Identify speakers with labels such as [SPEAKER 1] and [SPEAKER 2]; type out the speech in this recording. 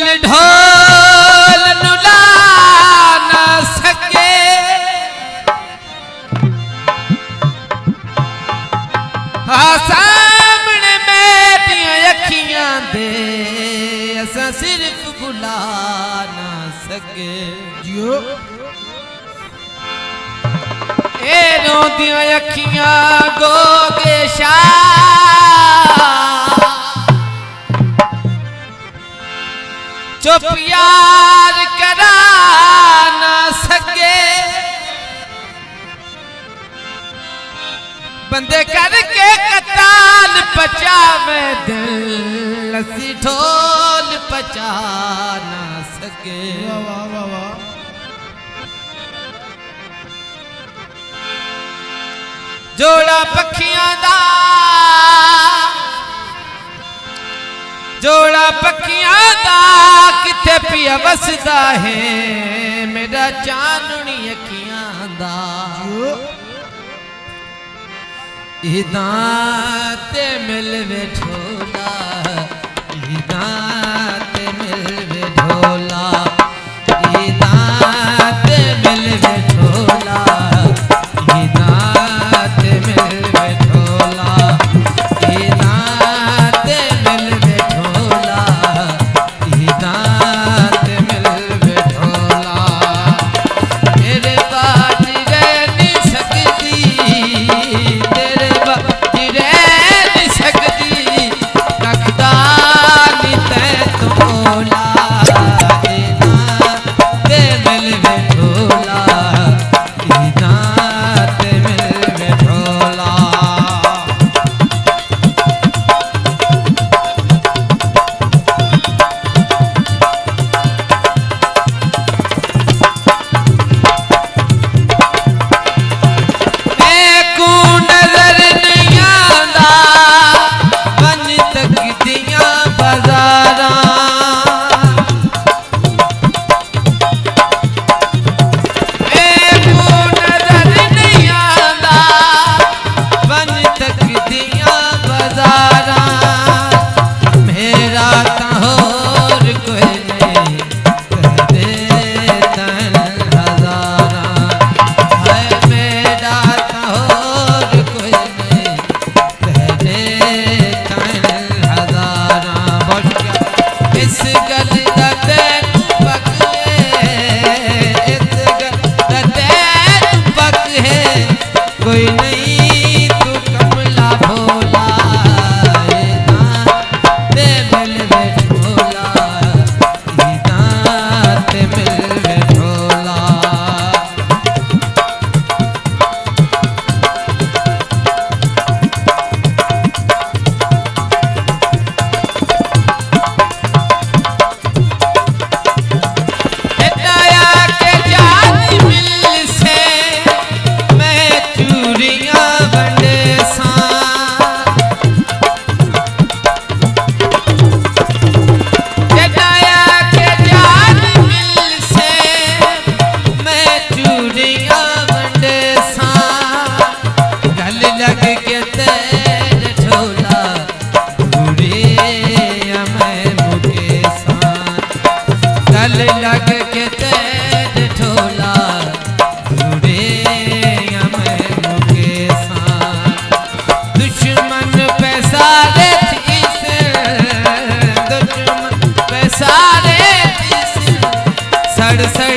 [SPEAKER 1] गल ढोल नुला ना सके सामने मेरिया अखियां दे असा सिर्फ बुला ना सके जियो ए रोंदियां अखियां गोगे चुप यार करा ना सके बंदे करके कताल पचावे दिल असी ढोल पचा ना सके वाह वाह वाह जोड़ा पखियां दा जोड़ा पखियां दा किथे पिया वसदा है मेरा चाननी अखियां दा इदां ते मिलवे ढोला इदां ते मिलवे ढोला इदां ते मिलवे ढोला इदां ते मिलवे ढोला इदां ते मिलवे ढोला इदां ते मिलवे ढोला तेरे बाजी रह नहीं सकती तेरे बाजी रह नहीं सकती रखदा नी तै तोला इदां ते मिलवे ढोला इदां ते मिलवे ढोला कोई नहीं तू कमला भोला इदां ते मिलवे ढोला इदां ते मिलवे ढोला लग के तेरे ढोला घूरे मैं मुके साथ दुश्मन पैसारे दुश्मन पैसारे सड़ सड़